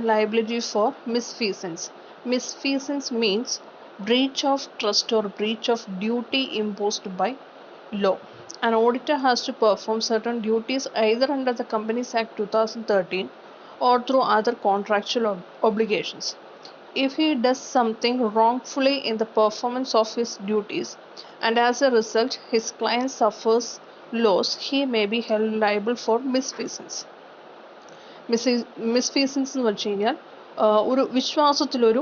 liability for misfeasance. Misfeasance means breach of trust or breach of duty imposed by law. An auditor has to perform certain duties either under the Companies Act 2013 or through other contractual obligations. If he does something wrongfully in the performance of his duties and as a result his client suffers loss, he may be held liable for misfeasance. മിസ്ഫീസൻസ് എന്ന് വെച്ച് കഴിഞ്ഞാൽ ഒരു വിശ്വാസത്തിലൊരു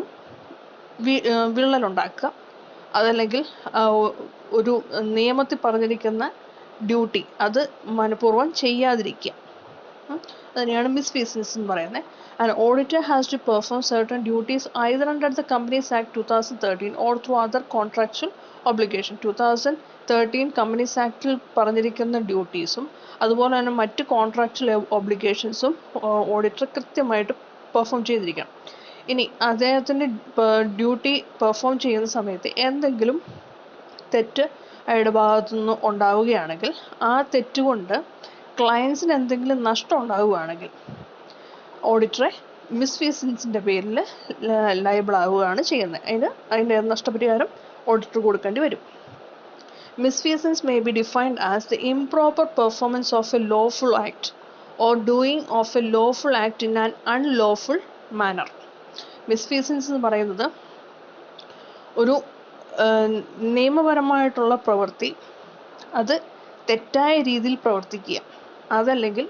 വിള്ളലുണ്ടാക്കുക, അതല്ലെങ്കിൽ ഒരു നിയമത്തിൽ പറഞ്ഞിരിക്കുന്ന duty അത് മനഃപൂർവ്വം ചെയ്യാതിരിക്കുക. അതിനെയാണ് മിസ്ഫീസൻസ് എന്ന് പറയുന്നത്. An auditor has to perform certain duties either under the Companies Act 2013 or through other contractual obligation. 2013 companies ആക്ടിൽ പറഞ്ഞിരിക്കുന്ന ഡ്യൂട്ടീസും അതുപോലെ തന്നെ മറ്റ് കോൺട്രാക്ച്വൽ ഒബ്ലിഗേഷൻസും ഓഡിറ്റർ കൃത്യമായിട്ട് പെർഫോം ചെയ്തിരിക്കണം. ഇനി അദ്ദേഹത്തിൻ്റെ ഡ്യൂട്ടി പെർഫോം ചെയ്യുന്ന സമയത്ത് എന്തെങ്കിലും തെറ്റ് അയാളുടെ ഭാഗത്തുനിന്ന് ഉണ്ടാവുകയാണെങ്കിൽ ആ തെറ്റുകൊണ്ട് ക്ലയൻസിന് എന്തെങ്കിലും നഷ്ടം ഉണ്ടാവുകയാണെങ്കിൽ ഓഡിറ്ററെ മിസ്ഫീസൻസിൻ്റെ പേരിൽ ലയബിൾ ആവുകയാണ് ചെയ്യുന്നത്. അതിൻ്റെ നഷ്ടപരിഹാരം ഓഡിറ്റർ കൊടുക്കേണ്ടി വരും. Misfeasance may be defined as the improper performance of a lawful act or doing of a lawful act in an unlawful manner. Misfeasance എന്ന് പറയുന്നത് ഒരു നിയമപരമായിട്ടുള്ള പ്രവൃത്തി അത് തെറ്റായ രീതിയിൽ പ്രവർത്തിക്കുക, അതല്ലെങ്കിൽ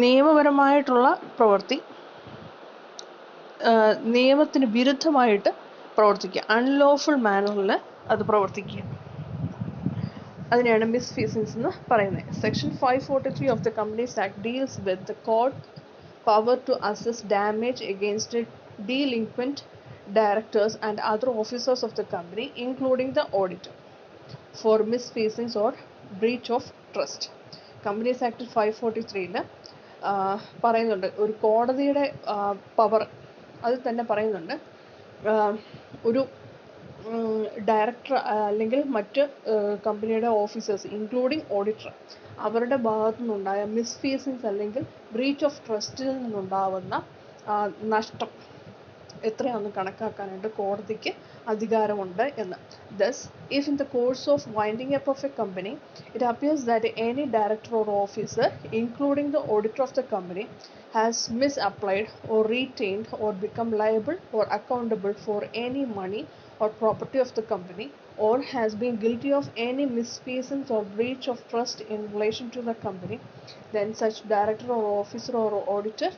നിയമപരമായിട്ടുള്ള പ്രവൃത്തി നിയമത്തിന് വിരുദ്ധമായിട്ട് പ്രവർത്തിക്കുക, അൺലോഫുൾ മാനറിൽ അത് പ്രവർത്തിക്കുക. അതിനെയാണ് മിസ്ഫീസൻസ് എന്ന് പറയുന്നത്. Section 543 of the companies act deals with the court power to assess damage against delinquent directors and other officers of the company, including the auditor, for misfeasance or breach of trust. Companies act 543 പറയുന്നുണ്ട്, ഒരു കോടതിയുടെ power അതിൽ തന്നെ പറയുന്നുണ്ട്, ഒരു director അല്ലെങ്കിൽ മറ്റ് കമ്പനിയുടെ ഓഫീസേഴ്സ് ഇൻക്ലൂഡിങ് ഓഡിറ്റർ അവരുടെ ഭാഗത്തു നിന്നുണ്ടായ മിസ്ഫീസൻസ് അല്ലെങ്കിൽ ബ്രീച്ച് ഓഫ് ട്രസ്റ്റിൽ നിന്നുണ്ടാവുന്ന നഷ്ടം എത്രയാണെന്ന് കണക്കാക്കാനായിട്ട് കോടതിക്ക് അധികാരമുണ്ട് എന്ന്. Thus, if in the course of winding up of a company, it appears that any director or officer, including the auditor of the company, has misapplied or retained or become liable or accountable for any money or property of the company, or has been guilty of any misfeasance or breach of trust in relation to the company, then such director or officer or auditor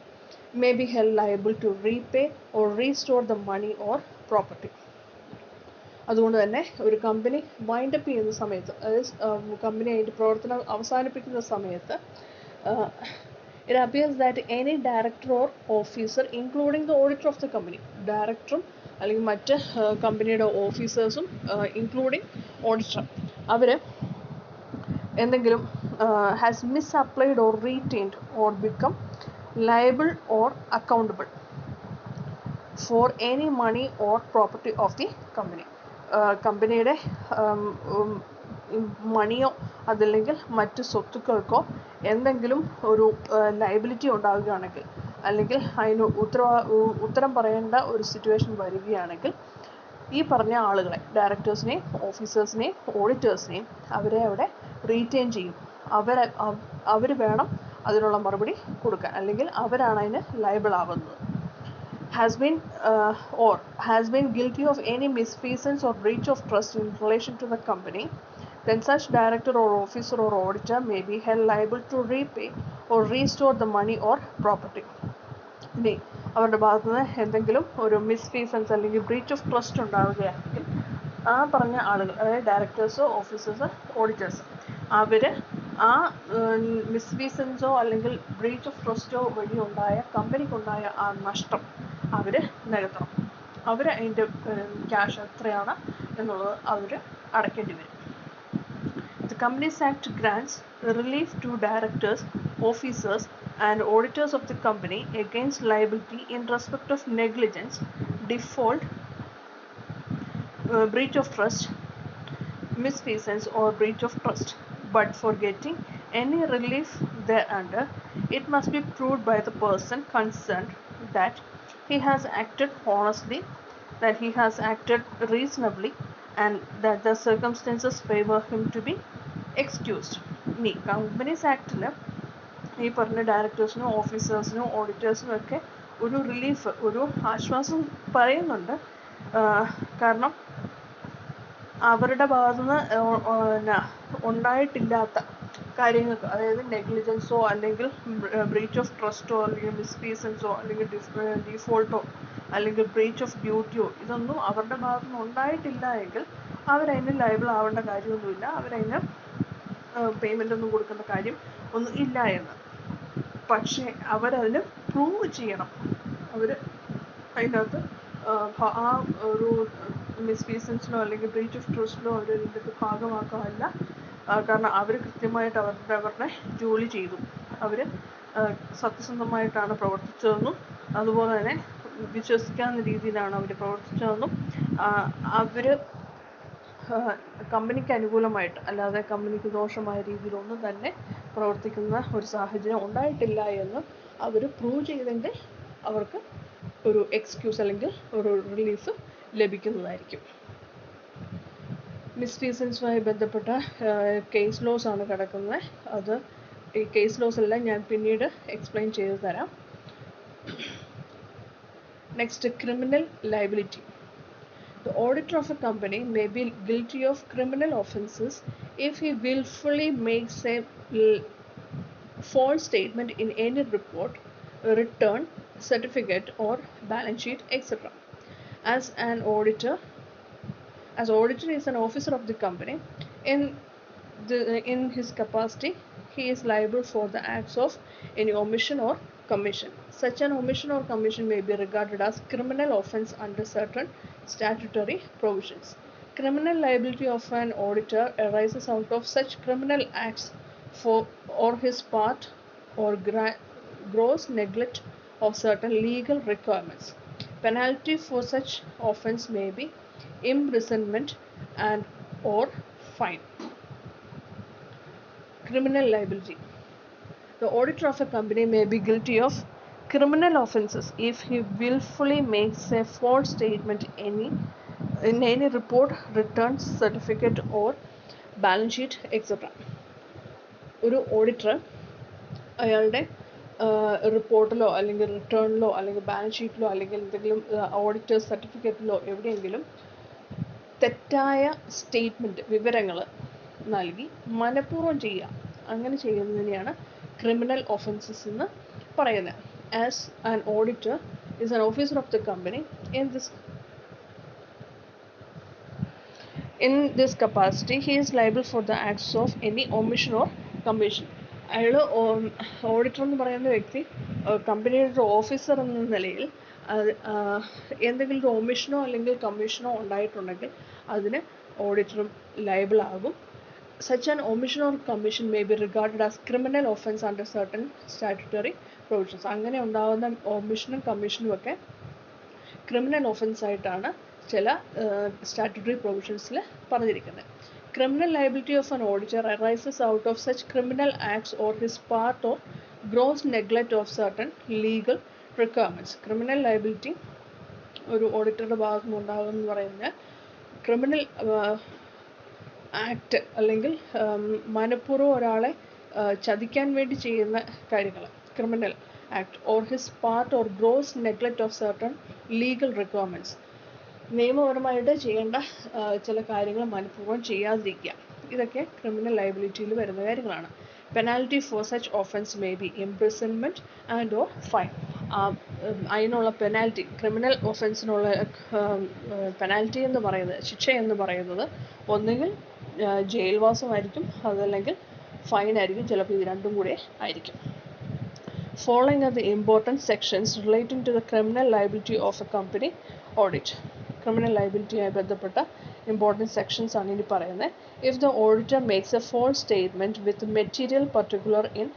may be held liable to repay or restore the money or property. അതുകൊണ്ട് തന്നെ ഒരു company wind up ചെയ്യുന്ന സമയത്ത്, അതായത് company അതിൻ്റെ പ്രവർത്തനം അവസാനിപ്പിക്കുന്ന സമയത്ത്, it appears that any director or officer, including the auditor of the company, ഡയറക്ടറും അല്ലെങ്കിൽ മറ്റ് കമ്പനിയുടെ ഓഫീസേഴ്സും ഇൻക്ലൂഡിങ് ഓഡിറ്റർ, അവർ എന്തെങ്കിലും has misapplied or retained or become liable or accountable for any money or property of the company. കമ്പനിയുടെ മണിയോ അതല്ലെങ്കിൽ മറ്റ് സ്വത്തുക്കൾക്കോ എന്തെങ്കിലും ഒരു ലയബിലിറ്റി ഉണ്ടാവുകയാണെങ്കിൽ, അല്ലെങ്കിൽ അതിന് ഉത്തരം പറയേണ്ട ഒരു സിറ്റുവേഷൻ വരികയാണെങ്കിൽ ഈ പറഞ്ഞ ആളുകളെ, ഡയറക്ടേഴ്സിനെയും ഓഫീസേഴ്സിനെയും ഓഡിറ്റേഴ്സിനെയും അവരെ അവിടെ റീറ്റെയിൻ ചെയ്യും. അവർ വേണം അതിനുള്ള മറുപടി കൊടുക്കാൻ, അല്ലെങ്കിൽ അവരാണ് അതിന് ലയബിൾ ആവുന്നത്. has been guilty of any misfeasance or breach of trust in relation to the company, then such director or officer or auditor may be held liable to repay or restore the money or property. ഇനി അവരുടെ ഭാഗത്തു നിന്ന് എന്തെങ്കിലും ഒരു മിസ്ഫീസൻസ് അല്ലെങ്കിൽ breach of trust ഉണ്ടാവുകയാണെങ്കിൽ ആ പറഞ്ഞ ആളുകൾ, അതായത് ഡയറക്ടേഴ്സോ ഓഫീസേഴ്സ് ഓഡിറ്റേഴ്സ്, അവർ ആ മിസ്ഫീസൻസോ അല്ലെങ്കിൽ ബ്രീച്ച് ഓഫ് ട്രസ്റ്റോ വഴി ഉണ്ടായ കമ്പനിക്കുണ്ടായ ആ നഷ്ടം അവർ നികത്തണം. അവർ അതിൻ്റെ ക്യാഷ് എത്രയാണ് എന്നുള്ളത് അവർ അടയ്ക്കേണ്ടി വരും. The Companies Act grants relief to directors, officers and auditors of the company against liability in respect of negligence, default, breach of trust, misfeasance or breach of trust. But for getting any relief, thereunder, it must be proved by the person concerned that he has acted honestly, that he has acted reasonably, and that the circumstances favor him to be excused. ഇനി companies ആക്ടിൽ ഈ പറഞ്ഞ ഡയറക്ടേഴ്സിനും ഓഫീസേഴ്സിനും ഓഡിറ്റേഴ്സിനും ഒക്കെ ഒരു relief, ഒരു ആശ്വാസം പറയുന്നുണ്ട്. കാരണം അവരുടെ ഭാഗത്തുനിന്ന് ഉണ്ടായിട്ടില്ലാത്ത കാര്യങ്ങൾക്ക്, അതായത് നെഗ്ലിജൻസോ അല്ലെങ്കിൽ ബ്രീച്ച് ഓഫ് ട്രസ്റ്റോ അല്ലെങ്കിൽ മിസ്ഫീസൻസോ അല്ലെങ്കിൽ ഡിഫോൾട്ടോ അല്ലെങ്കിൽ ബ്രീച്ച് ഓഫ് ഡ്യൂട്ടിയോ ഇതൊന്നും അവരുടെ ഭാഗത്തുനിന്ന് ഉണ്ടായിട്ടില്ല എങ്കിൽ അവരതിന് ലയബിൾ ആവേണ്ട കാര്യമൊന്നുമില്ല, അവരതിന് പേയ്മെൻ്റ് ഒന്നും കൊടുക്കേണ്ട കാര്യം ഒന്നും ഇല്ല എന്ന്. പക്ഷേ അവരതിന് പ്രൂവ് ചെയ്യണം. അവർ അതിനകത്ത് ആ ഒരു മിസ്ഫീസൻസിലോ അല്ലെങ്കിൽ ബ്രീച്ച് ഓഫ് ട്രസ്റ്റിലോ അവർ ഇതിൻ്റെ ഭാഗമാക്കാനല്ല. കാരണം അവർ കൃത്യമായിട്ട് അവരുടെ ജോലി ചെയ്തു, അവർ സത്യസന്ധമായിട്ടാണ് പ്രവർത്തിച്ചതെന്നും അതുപോലെ തന്നെ വിശ്വസിക്കാവുന്ന രീതിയിലാണ് അവർ പ്രവർത്തിച്ചതെന്നും അവർ കമ്പനിക്ക് അനുകൂലമായിട്ട് അല്ലാതെ കമ്പനിക്ക് ദോഷമായ രീതിയിലൊന്നും തന്നെ പ്രവർത്തിക്കുന്ന ഒരു സാഹചര്യം ഉണ്ടായിട്ടില്ല എന്ന് അവർ പ്രൂവ് ചെയ്തെങ്കിൽ അവർക്ക് ഒരു എക്സ്ക്യൂസ് അല്ലെങ്കിൽ ഒരു റിലീഫ് ലഭിക്കുന്നതായിരിക്കും. മിസ്ഫീസൻസുമായി ബന്ധപ്പെട്ട കേസ് ലോസ് ആണ് കിടക്കുന്നത്. അത് ഈ കേസ് ലോസ് എല്ലാം ഞാൻ പിന്നീട് എക്സ്പ്ലെയിൻ ചെയ്തു തരാം. Next, criminal liability. The auditor of a company may be guilty of criminal offences if he willfully makes a false statement in any report, return, certificate or balance sheet, etc. As auditor is an officer of the company. In his capacity, he is liable for the acts of any omission or commission. Such an omission or commission may be regarded as criminal offence under certain statutory provisions. Criminal liability of an auditor arises out of such criminal acts or his part or gross neglect of certain legal requirements. Penalty for such offence may be imprisonment and or fine. Criminal liability. The auditor of a company may be guilty of criminal offences if he willfully makes a false statement in any report, return, certificate or balance sheet, etc. ഒരു auditor അയാളുടെ റിപ്പോർട്ടിലോ അല്ലെങ്കിൽ റിട്ടേണിലോ അല്ലെങ്കിൽ balance ഷീറ്റിലോ അല്ലെങ്കിൽ എന്തെങ്കിലും auditors സർട്ടിഫിക്കറ്റിലോ എവിടെയെങ്കിലും തെറ്റായ statement, വിവരങ്ങൾ നൽകി മനഃപൂർവ്വം ചെയ്യുക, അങ്ങനെ ചെയ്യുന്നതിനെയാണ് ക്രിമിനൽ ഒഫൻസസ് എന്ന് പറയുന്നത്. As an auditor is an officer of the company, in this capacity he is liable for the acts of any omission or commission. അയാൾ ഓഡിറ്റർ എന്ന് പറയുന്ന വ്യക്തി കമ്പനിയുടെ ഒരു ഓഫീസർ എന്ന നിലയിൽ എന്തെങ്കിലും ഒരു ഒമിഷനോ അല്ലെങ്കിൽ കമ്മീഷനോ ഉണ്ടായിട്ടുണ്ടെങ്കിൽ അതിന് ഓഡിറ്ററും ലയബിൾ ആകും. Such an omission or commission may be regarded as criminal offence under certain statutory provisions. അങ്ങനെ ഉണ്ടാകുന്ന ഒമിഷനും കമ്മീഷനും ഒക്കെ ക്രിമിനൽ ഒഫൻസ് ആയിട്ടാണ് ചില സ്റ്റാറ്റ്യൂട്ടറി പ്രൊവിഷൻസിൽ പറഞ്ഞിരിക്കുന്നത്. Criminal liability of an auditor arises out of such criminal acts or his part or gross neglect of certain legal requirements. Criminal liability ഒരു ഓഡിറ്ററുടെ ഭാഗത്തുനിന്ന് ഉണ്ടാകുമെന്ന് പറയുന്നത് ക്രിമിനൽ ആക്ട് അല്ലെങ്കിൽ മനഃപൂർവ്വം ഒരാളെ ചതിക്കാൻ വേണ്ടി ചെയ്യുന്ന കാര്യങ്ങൾ, criminal act or his part or gross neglect of certain legal requirements. നിയമപരമായിട്ട് ചെയ്യേണ്ട ചില കാര്യങ്ങൾ മനഃപൂർവ്വം ചെയ്യാതിരിക്കുക, ഇതൊക്കെ ക്രിമിനൽ ലയബിലിറ്റിയിൽ വരുന്ന കാര്യങ്ങളാണ്. Penalty for such offence may be imprisonment and or fine. അതിനുള്ള പെനാൽറ്റി, ക്രിമിനൽ ഒഫൻസിനുള്ള പെനാൽറ്റി എന്ന് പറയുന്നത്, ശിക്ഷ എന്ന് പറയുന്നത് ഒന്നുകിൽ ജയിൽവാസമായിരിക്കും, അതല്ലെങ്കിൽ ഫൈൻ ആയിരിക്കും, ചിലപ്പോൾ ഇത് രണ്ടും കൂടെ ആയിരിക്കും. Following are the important sections relating to the criminal liability of a company audit. Criminal liability ആയി ബന്ധപ്പെട്ട important sections ആണ് ഇനി പറയുന്നത്. If the auditor makes a false statement with material particular in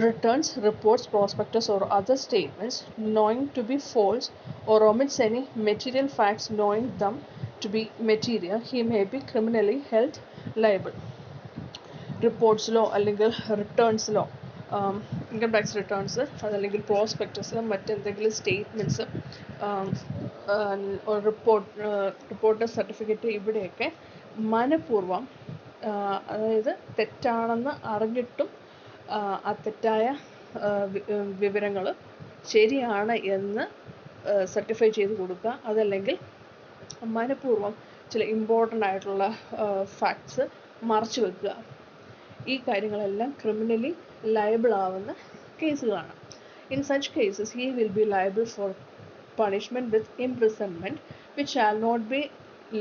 returns, reports, prospectus or other statements knowing to be false or omits any material facts knowing them to be material, he may be criminally held liable. റിപ്പോർട്ട്സിലോ അല്ലെങ്കിൽ റിട്ടേൺസിലോ income tax returns, അതല്ലെങ്കിൽ prospectus, മറ്റെന്തെങ്കിലും statements, report certificate, ഇവിടെയൊക്കെ മനഃപൂർവ്വം അതായത് തെറ്റാണെന്ന് അറിഞ്ഞിട്ടും ആ തെറ്റായ വിവരങ്ങൾ ശരിയാണ് എന്ന് സർട്ടിഫൈ ചെയ്ത് കൊടുക്കുക, അതല്ലെങ്കിൽ മനഃപൂർവ്വം ചില ഇമ്പോർട്ടൻ്റ് ആയിട്ടുള്ള ഫാക്ട്സ് മറച്ചു വെക്കുക. ഈ കാര്യങ്ങളെല്ലാം ക്രിമിനലി ലയബിൾ ആവുന്ന കേസുകളാണ്. In such cases he will be liable for punishment with imprisonment which shall not be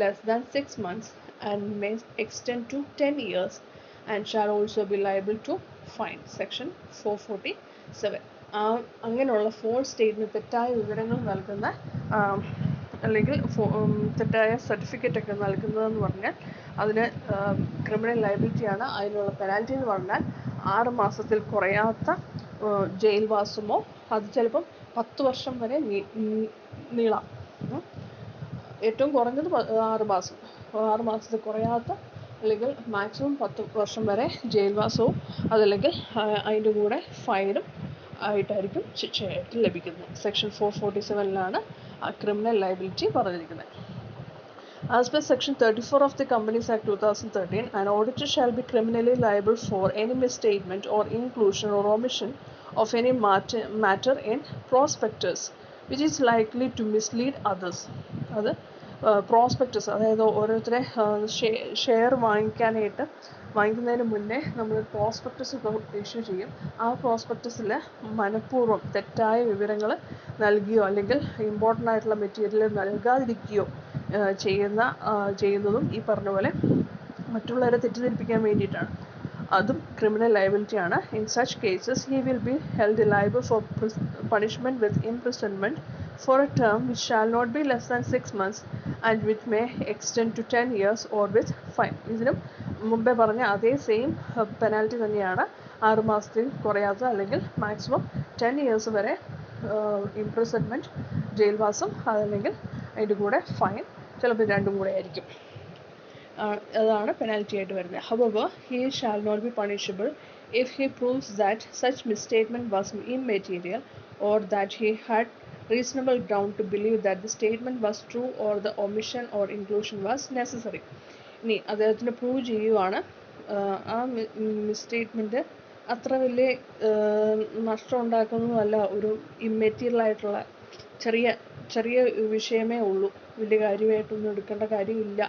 less than 6 months and may extend to 10 years and shall also be liable to fine. Section 447. അങ്ങനെയുള്ള false statement, തെറ്റായ വിവരങ്ങൾ നൽകുന്ന അല്ലെങ്കിൽ തെറ്റായ certificate ഒക്കെ നൽകുന്നതെന്ന് പറഞ്ഞാൽ അതിന് ക്രിമിനൽ ലയബിലിറ്റിയാണ്. അതിനുള്ള പെനാൽറ്റി എന്ന് പറഞ്ഞാൽ 6 മാസത്തിൽ കുറയാത്ത ജയിൽവാസമോ, അത് ചിലപ്പം 10 വർഷം വരെ നീളാം. ഏറ്റവും കുറഞ്ഞത് 6 മാസം, 6 മാസത്തിൽ കുറയാത്ത അല്ലെങ്കിൽ മാക്സിമം 10 വർഷം വരെ ജയിൽവാസവും അതല്ലെങ്കിൽ അതിൻ്റെ കൂടെ ഫൈനും ആയിട്ടായിരിക്കും ശിക്ഷയായിട്ട് ലഭിക്കുന്നത്. സെക്ഷൻ 447 criminal liability പറഞ്ഞിരിക്കുന്നത്. As per section 34 of the Companies Act 2013, an auditor shall be criminally liable for any misstatement or inclusion or omission of any matter in prospectus which is likely to mislead others. അത് prospectus, അതായത് ഓരോരുത്തരെ share വാങ്ങിക്കുന്നതിന് മുന്നേ നമ്മൾ prospectus issue ചെയ്യും. ആ പ്രോസ്പെക്ടസിൽ മനഃപൂർവ്വം തെറ്റായ വിവരങ്ങൾ നൽകിയോ അല്ലെങ്കിൽ ഇമ്പോർട്ടൻ്റ് ആയിട്ടുള്ള മെറ്റീരിയൽ നൽകാതിരിക്കുകയോ ചെയ്യുന്നതും ഈ പറഞ്ഞ പോലെ മറ്റുള്ളവരെ തെറ്റിദ്ധരിപ്പിക്കാൻ വേണ്ടിയിട്ടാണ്. അതും ക്രിമിനൽ ലയബിലിറ്റിയാണ്. In such cases he will be held liable for punishment with imprisonment for a term which shall not be less than 6 months and which may extend to 10 years or with fine. ഇതിനും മുമ്പേ പറഞ്ഞ അതേ same penalty തന്നെയാണ്. 6 മാസത്തിൽ കുറയാത്ത അല്ലെങ്കിൽ maximum 10 years വരെ imprisonment, ജയിൽവാസം, അതല്ലെങ്കിൽ അതിൻ്റെ കൂടെ ഫൈൻ, ചിലപ്പോൾ രണ്ടും കൂടെ ആയിരിക്കും. അതാണ് പെനാൽറ്റി ആയിട്ട് വരുന്നത്. However, he shall not be punishable if he proves that such misstatement was immaterial or that he had reasonable ground to believe that the statement was true or the omission or inclusion was necessary. ഇനി അദ്ദേഹത്തിന് prove ചെയ്യുവാണ് ആ മിസ്സ്റ്റേറ്റ്മെൻറ്റ് അത്ര വലിയ നഷ്ടം ഉണ്ടാക്കുന്നതല്ല, ഒരു immaterial ആയിട്ടുള്ള ചെറിയ വിഷയമേ ഉള്ളൂ, വലിയ കാര്യമായിട്ടൊന്നും എടുക്കേണ്ട കാര്യമില്ല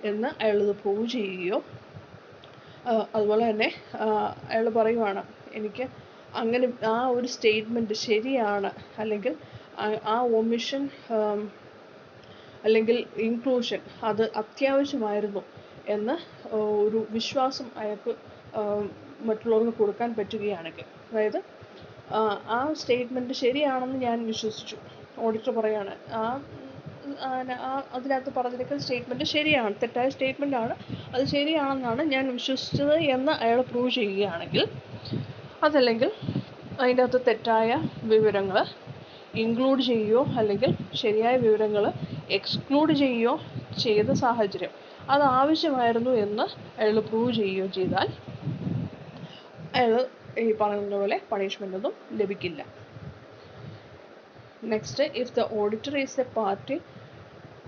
എന്ന് അയാളത് പ്രൂവ് ചെയ്യുകയോ, അതുപോലെ തന്നെ അയാൾ പറയുവാണ് എനിക്ക് അങ്ങനെ ആ ഒരു സ്റ്റേറ്റ്മെൻറ്റ് ശരിയാണ്, അല്ലെങ്കിൽ ആ ഒമിഷൻ അല്ലെങ്കിൽ ഇൻക്ലൂഷൻ അത് അത്യാവശ്യമായിരുന്നു എന്ന് ഒരു വിശ്വാസം അയാൾക്ക് മറ്റുള്ളവർക്ക് കൊടുക്കാൻ പറ്റുകയാണെങ്കിൽ, അതായത് ആ സ്റ്റേറ്റ്മെൻറ്റ് ശരിയാണെന്ന് ഞാൻ വിശ്വസിച്ചു, ഓഡിറ്റർ പറയാണ് അതിനകത്ത് പറഞ്ഞിരിക്കുന്ന സ്റ്റേറ്റ്മെൻറ്റ് ശരിയാണ്, തെറ്റായ സ്റ്റേറ്റ്മെൻ്റ് ആണ്, അത് ശരിയാണെന്നാണ് ഞാൻ വിശ്വസിച്ചത് എന്ന് അയാൾ പ്രൂവ് ചെയ്യുകയാണെങ്കിൽ, അതല്ലെങ്കിൽ അതിൻ്റെ അകത്ത് തെറ്റായ വിവരങ്ങൾ ഇൻക്ലൂഡ് ചെയ്യുകയോ അല്ലെങ്കിൽ ശരിയായ വിവരങ്ങൾ എക്സ്ക്ലൂഡ് ചെയ്യുകയോ ചെയ്ത സാഹചര്യം അത് ആവശ്യമായിരുന്നു എന്ന് അയാൾ പ്രൂവ് ചെയ്യുകയോ ചെയ്താൽ അയാൾ ഈ പറയുന്ന പോലെ പണിഷ്മെൻ്റ് ഒന്നും ലഭിക്കില്ല. Next, if the auditor is a party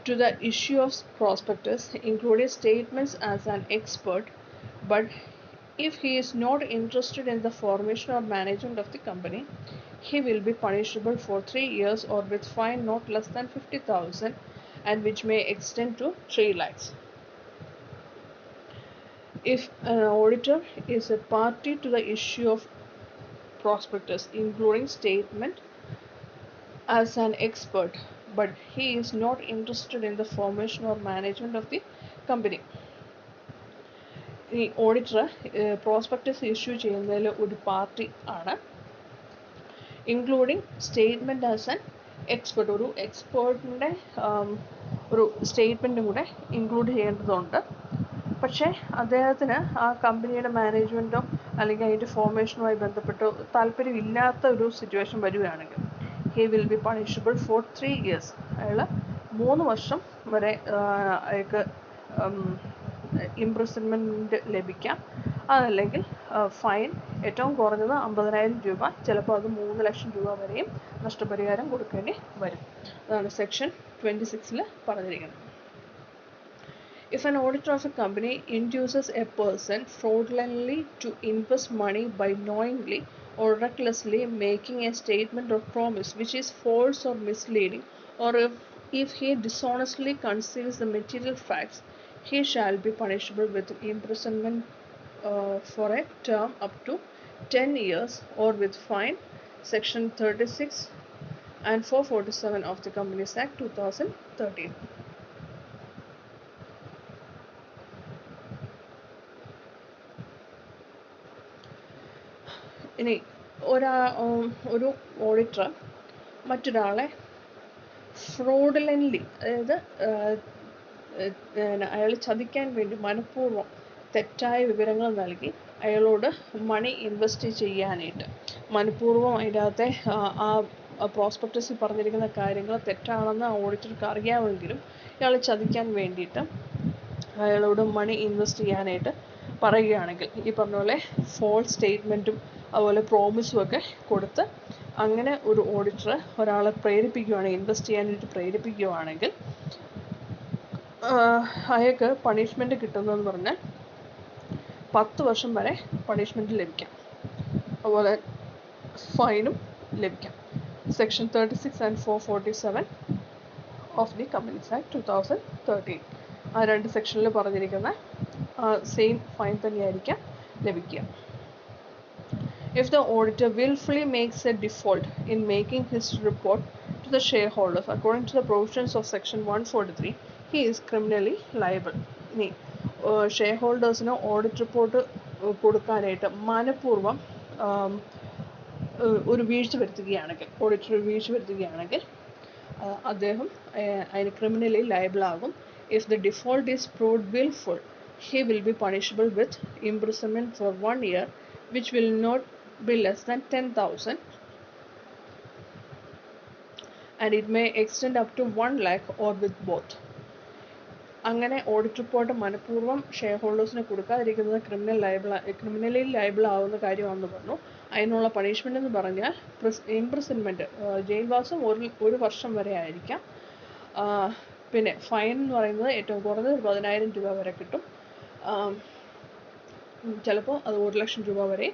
to the issue of prospectus, including statements as an expert, but if he is not interested in the formation or management of the company, he will be punishable for 3 years or with fine not less than 50,000 and which may extend to 3 lakhs. If an auditor is a party to the issue of prospectus, including statement as an expert, but he is not interested in the formation or management of the company. ഈ auditor prospectus issue ചെയ്യുന്നതിൽ ഒരു party ആണ്, including statement as an expert, ഒരു എക്സ്പേർട്ടിൻ്റെ ഒരു സ്റ്റേറ്റ്മെൻറ്റും കൂടെ include ചെയ്യേണ്ടതുണ്ട്. പക്ഷേ അദ്ദേഹത്തിന് ആ കമ്പനിയുടെ മാനേജ്മെൻറ്റോ അല്ലെങ്കിൽ അതിൻ്റെ ഫോർമേഷനുമായി ബന്ധപ്പെട്ടോ താല്പര്യമില്ലാത്ത ഒരു സിറ്റുവേഷൻ വരികയാണെങ്കിൽ he will be punishable for 3 years. അയാൾ 3 വർഷം വരെ അയാൾക്ക് ഇംപ്രിസൺമെൻറ്റ് ലഭിക്കാം. അതല്ലെങ്കിൽ ഫൈൻ ഏറ്റവും കുറഞ്ഞത് 50,000 രൂപ, ചിലപ്പോൾ അത് 3 ലക്ഷം രൂപ വരെയും നഷ്ടപരിഹാരം കൊടുക്കേണ്ടി വരും. അതാണ് സെക്ഷൻ 26 പറഞ്ഞിരിക്കുന്നത്. If an auditor of a company induces a person fraudulently to invest money by knowingly or recklessly making a statement or promise which is false or misleading, or if he dishonestly conceals the material facts, he shall be punishable with imprisonment for a term up to 10 years or with fine. Section 36 and 447 of the Companies Act 2013. ഇനി ഒരു auditor മറ്റൊരാളെ ഫ്രോഡുലൻ്റ്ലി, അതായത് അയാൾ ചതിക്കാൻ വേണ്ടി മനഃപൂർവ്വം തെറ്റായ വിവരങ്ങൾ നൽകി അയാളോട് മണി ഇൻവെസ്റ്റ് ചെയ്യാനായിട്ട്, മനഃപൂർവ്വം അതിനകത്തെ ആ പ്രോസ്പെക്ടസിൽ പറഞ്ഞിരിക്കുന്ന കാര്യങ്ങൾ തെറ്റാണെന്ന് ആ ഓഡിറ്റർക്ക് അറിയാമെങ്കിലും ഇയാൾ ചതിക്കാൻ വേണ്ടിയിട്ട് അയാളോട് മണി ഇൻവെസ്റ്റ് ചെയ്യാനായിട്ട് പറയുകയാണെങ്കിൽ, ഈ പറഞ്ഞ പോലെ ഫോൾസ് സ്റ്റേറ്റ്മെൻറ്റും അതുപോലെ പ്രോമിസും ഒക്കെ കൊടുത്ത് അങ്ങനെ ഒരു ഓഡിറ്റർ ഒരാളെ പ്രേരിപ്പിക്കുകയാണെങ്കിൽ, ഇൻവെസ്റ്റ് ചെയ്യാനായിട്ട് പ്രേരിപ്പിക്കുകയാണെങ്കിൽ അയാൾക്ക് പണിഷ്മെൻറ്റ് കിട്ടുന്നതെന്ന് പറഞ്ഞാൽ 10 വർഷം വരെ പണിഷ്മെൻറ്റ് ലഭിക്കാം, അതുപോലെ ഫൈനും ലഭിക്കാം. Section 36 and 447 of the companies act 2013. ആ 2 സെക്ഷനിൽ പറഞ്ഞിരിക്കുന്ന സെയിം ഫൈൻ തന്നെയായിരിക്കാം ലഭിക്കുക. If the auditor willfully makes a default in making his report to the shareholders according to the provisions of section 143, he is criminally liable. ഇനി share ഹോൾഡേഴ്സിന് audit report കൊടുക്കാനായിട്ട് മനഃപൂർവ്വം ഒരു വീഴ്ച വരുത്തുകയാണെങ്കിൽ, auditor വീഴ്ച വരുത്തുകയാണെങ്കിൽ അദ്ദേഹം അതിന് ക്രിമിനലി ലയബിൾ ആകും. If the default is proved willful, he will be punishable with imprisonment for 1 year, which will not be less than 10,000, and it may extend up to 1 lakh or with both. അങ്ങനെ audit report മനഃപൂർവ്വം share ഹോൾഡേഴ്സിന് കൊടുക്കാതിരിക്കുന്നത് ക്രിമിനലി liable ആവുന്ന കാര്യമാണെന്ന് പറഞ്ഞു. അതിനുള്ള punishment എന്ന് പറഞ്ഞാൽ imprisonment, ജയിൽവാസം 1 വർഷം വരെ ആയിരിക്കാം. പിന്നെ ഫൈൻ എന്ന് പറയുന്നത് ഏറ്റവും കുറഞ്ഞത് 10,000 രൂപ വരെ കിട്ടും. ചിലപ്പോൾ അത് 1 ലക്ഷം രൂപ വരെ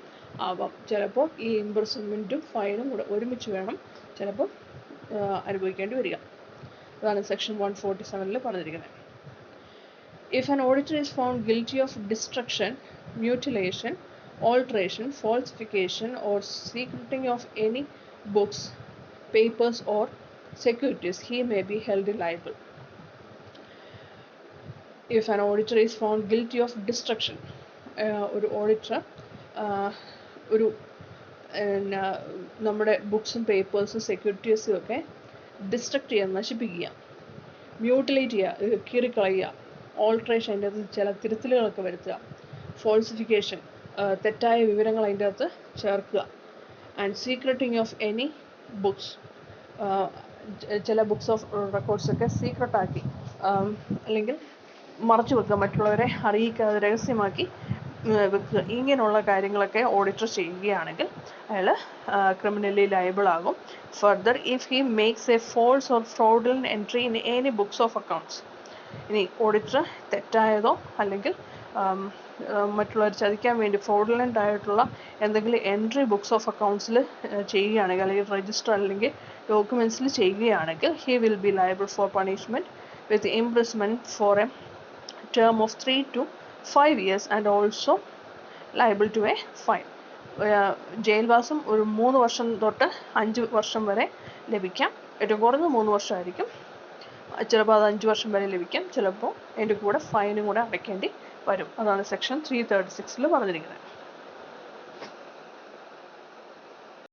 ആവാം. ചിലപ്പോൾ ഈ ഇംപ്രിസൺമെൻറ്റും ഫൈനും കൂടെ ഒരുമിച്ച് വേണം ചിലപ്പോൾ അനുഭവിക്കേണ്ടി വരിക. അതാണ് സെക്ഷൻ 147 പറഞ്ഞിരിക്കുന്നത്. If an auditor is found guilty of destruction, mutilation, alteration, falsification, or secreting of any books, papers, or securities, he may be held liable. If an auditor is found guilty of destruction, ഒരു auditor ഒരു നമ്മുടെ ബുക്സും പേപ്പേഴ്സും സെക്യൂരിറ്റീസും ഒക്കെ destruct ചെയ്യുക, നശിപ്പിക്കുക, മ്യൂട്ടിലേറ്റ് ചെയ്യുക, കീറിക്കളയുക, alteration, അതിൻ്റെ അകത്ത് ചില തിരുത്തലുകളൊക്കെ വരുത്തുക, ഫോൾസിഫിക്കേഷൻ, തെറ്റായ വിവരങ്ങൾ അതിൻ്റെ അകത്ത് ചേർക്കുക, ആൻഡ് സീക്രട്ടിങ് ഓഫ് എനി ബുക്സ്, ചില ബുക്സ് ഓഫ് റെക്കോർഡ്സൊക്കെ സീക്രട്ടാക്കി അല്ലെങ്കിൽ മറച്ചു വെക്കുക, മറ്റുള്ളവരെ അറിയിക്കാതെ രഹസ്യമാക്കി വെക്കുക. ഇങ്ങനെയുള്ള കാര്യങ്ങളൊക്കെ ഓഡിറ്റർ ചെയ്യുകയാണെങ്കിൽ അയാൾ ക്രിമിനലി ലയബിൾ ആകും. Further, if he makes a false or fraudulent entry in any books of accounts, ഇനി ഓഡിറ്റർ തെറ്റായതോ അല്ലെങ്കിൽ മറ്റുള്ളവർ ചതിക്കാൻ വേണ്ടി ഫ്രോഡുലൻ്റ് ആയിട്ടുള്ള എന്തെങ്കിലും എൻട്രി ബുക്സ് ഓഫ് അക്കൗണ്ട്സിൽ ചെയ്യുകയാണെങ്കിൽ, അല്ലെങ്കിൽ രജിസ്റ്റർ അല്ലെങ്കിൽ ഡോക്യുമെൻറ്റ്സിൽ ചെയ്യുകയാണെങ്കിൽ, he will be liable for punishment with imprisonment for a term of 3 to 5 years and also liable to a fine. ജയിൽവാസം ഒരു 3 വർഷം തൊട്ട് 5 വർഷം വരെ ലഭിക്കാം. ഏറ്റവും കുറഞ്ഞത് 3 വർഷമായിരിക്കും. ചിലപ്പോൾ അത് 5 വർഷം വരെ ലഭിക്കാം. ചിലപ്പോൾ അതിൻ്റെ കൂടെ ഫൈനും കൂടെ അടയ്ക്കേണ്ടി വരും. അതാണ് സെക്ഷൻ 336 പറഞ്ഞിരിക്കുന്നത്.